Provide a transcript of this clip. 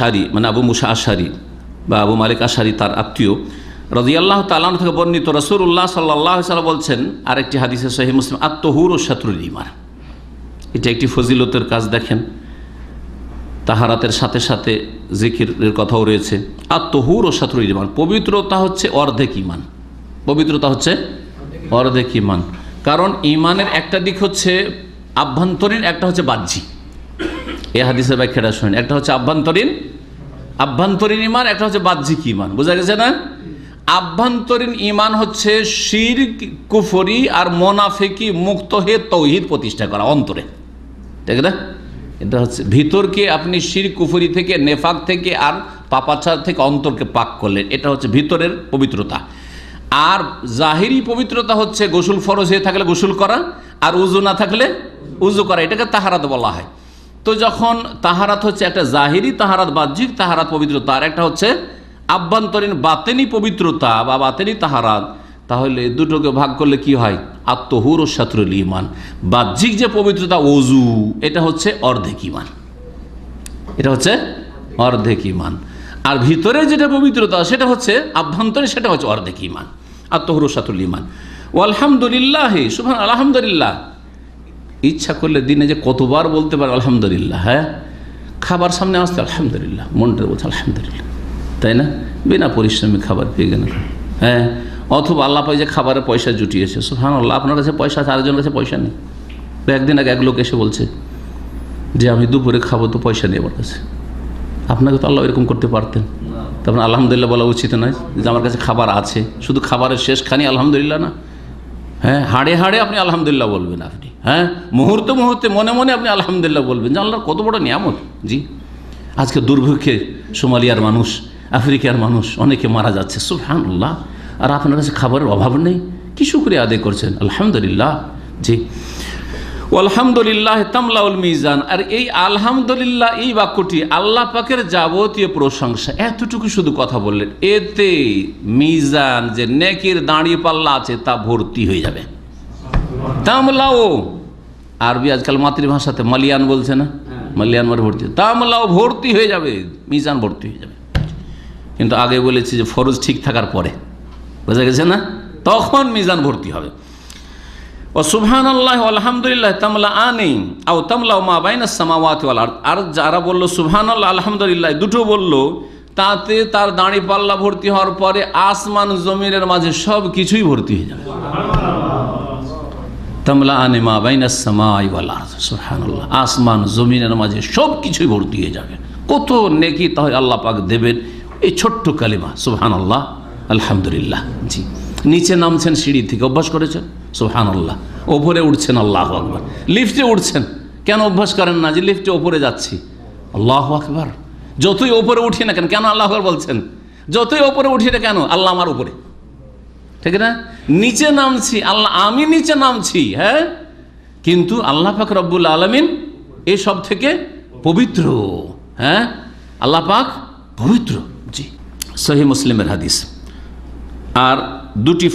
আশআরী, মানে আবু মুসা আশআরী বা আবু মালিক আশআরী তার আত্মীয়, রাদিয়াল্লাহু তাআলা আনহু থেকে বর্ণিত, রাসূলুল্লাহ সাল্লাল্লাহু আলাইহি ওয়াসাল্লাম বলছেন আরেকটি হাদিসে সহিহ মুসলিম, আত-তাহুরু শাতরুল ঈমান। এটা একটি ফজিলতের কাজ। দেখেন, তাহারাতের সাথে সাথে জিকিরের কথাও রয়েছে। আত-তাহুরু শাতরুল ঈমান, পবিত্রতা হচ্ছে অর্ধেক ঈমান। পবিত্রতা হচ্ছে অর্ধেক ঈমান। কারণ ঈমানের একটা দিক হচ্ছে আভ্যন্তরীণ, একটা হচ্ছে বাহ্যিক। এই হাদিসের ব্যাখ্যাটা শুনেন, একটা হচ্ছে আভ্যন্তরীণ ঈমান, একটা হচ্ছে বাহ্যিক ঈমান। বোঝা গেছে না? আভ্যন্তরীণ ঈমান হচ্ছে শিরক, কুফরি আর মুনাফিকি মুক্ত হয়ে তাওহীদ প্রতিষ্ঠা করা অন্তরে, ঠিক না? এটা হচ্ছে ভিতরকে আপনি শিরক কুফরি থেকে, নেফাক থেকে আর পাপাচার থেকে অন্তরকে পাক করলেন, এটা হচ্ছে ভিতরের পবিত্রতা। আর জাহিরি পবিত্রতা হচ্ছে গোসল ফরজ হয়ে থাকলে গোসল করা, আর উযু না থাকলে উযু করা, এটাকে তাহারাত বলা হয়। তো যখন তাহারাত হচ্ছে একটা জাহিরি তাহারাত, বাহ্যিক তাহারাত পবিত্রতা, আর একটা হচ্ছে আভ্যন্তরীণ বাতেনি পবিত্রতা বা বাতেনি তাহারাত, তাহলে দুটোকে ভাগ করলে কি হয়? আত-তাহুরু শাতরুল ঈমান। বাহ্যিক যে পবিত্রতা ওযু, এটা হচ্ছে অর্ধেক ঈমান, এটা হচ্ছে অর্ধেক ঈমান। আর ভিতরে যেটা পবিত্রতা সেটা হচ্ছে আভ্যন্তরে, সেটা হচ্ছে অর্ধেক ঈমান। আত-তাহুরু শাতরুল ঈমান। আলহামদুলিল্লাহ, সুবহান আলহামদুলিল্লাহ। ইচ্ছা করলে দিনে যে কতবার বলতে পারে আলহামদুলিল্লাহ। হ্যাঁ, খাবার সামনে আসতে আলহামদুলিল্লাহ, মনটা বলছে আলহামদুলিল্লাহ, তাই না? বিনা পরিশ্রমে খাবার পেয়ে গেল। হ্যাঁ, অথবা আল্লাহ পাই যে খাবারের পয়সা জুটিয়েছে, সুবহানাল্লাহ, আপনার কাছে পয়সা আছে, আরেকজনের কাছে পয়সা নেই। একদিন আগে এক লোক এসে বলছে যে আমি দুপুরে খাবো, তো পয়সা নেই আমার কাছে। আপনাকে তো আল্লাহ এরকম করতে পারতেন, তখন আলহামদুলিল্লাহ বলা উচিত নয় যে আমার কাছে খাবার আছে? শুধু খাবারের শেষখানি আলহামদুলিল্লাহ না? হ্যাঁ, হাড়ে হাড়ে আপনি আলহামদুলিল্লাহ বলবেন। আপনি হ্যাঁ, মুহূর্তে মুহূর্তে মনে মনে আপনি আলহামদুলিল্লাহ বলবেন যে আল্লাহর কত বড় নিয়ামত। জি, আজকে দুর্ভিক্ষে সোমালিয়ার মানুষ, আফ্রিকার মানুষ অনেকে মারা যাচ্ছে, সুবহানাল্লাহ, আর আপনার কাছে খাবারের অভাব নেই। কি শুকরিয়া আদায় করছেন? আলহামদুলিল্লাহ। জি, আলহামদুলিল্লাহ তামলাউল মিজান। আর এই আলহামদুলিল্লাহ, এই বাক্যটি আল্লাহ পাকের যাবতীয় প্রশংসা, এতটুকু শুধু কথা বললেন, এতে মিজান, যে নেকির দাঁড়িয়ে পাল্লা আছে, তা ভর্তি হয়ে যাবে। তামলাও, আরবি আজকাল মাতৃভাষাতে মালিয়ান বলছে না, মালিয়ান মানে ভর্তি, তামলাও ভর্তি হয়ে যাবে, মিজান ভর্তি হয়ে যাবে। কিন্তু আগে বলেছি যে ফরজ ঠিক থাকার পরে, বোঝা গেছে না, তখন মিজান ভর্তি হবে। ও সুবহানাল্লাহ আলহামদুলিল্লাহ তামলা আনি আও তামলা মা বাইনাস সামাওয়াতি ওয়াল আরদ। আর যারা বলল সুবহানাল্লাহ আলহামদুলিল্লাহ, দুটো বলল, তাতে তার দাঁড়ি পাল্লা ভর্তি হওয়ার পরে আসমান জমিনের মাঝে সব কিছুই ভর্তি হয়ে যাবে। তামলা আনি মা বাইনাস সামাই ওয়াল আরদ, সুবহানাল্লাহ, আসমান জমিনের মাঝে সব কিছুই ভর্তি হয়ে যাবে। কত নেকি তাহলে আল্লাহ পাক দেবেন এই ছোট্ট কালিমা সুবহানাল্লাহ আলহামদুলিল্লাহ। জি, নিচে নামছেন সিঁড়ি থেকে, অভ্যাস করেছেন সুবহানাল্লাহ, ওপরে উঠছেন আল্লাহু আকবার, লিফটে উঠছেন, কেন অভ্যাস করেন না যে লিফটে ওপরে যাচ্ছি আল্লাহু আকবার? যতই ওপরে উঠি না কেন, কেন আল্লাহু আকবার বলছেন? যতই ওপরে উঠি না কেন, আল্লাহ আমার উপরে, ঠিক না? নিচে নামছি আল্লাহ, আমি নিচে নামছি, হ্যাঁ, কিন্তু আল্লাহ পাক রব্বুল আলামিন এসব থেকে পবিত্র। হ্যাঁ, আল্লাহ পাক পবিত্র। জি, সহিহ মুসলিমের হাদিস। আর দুটি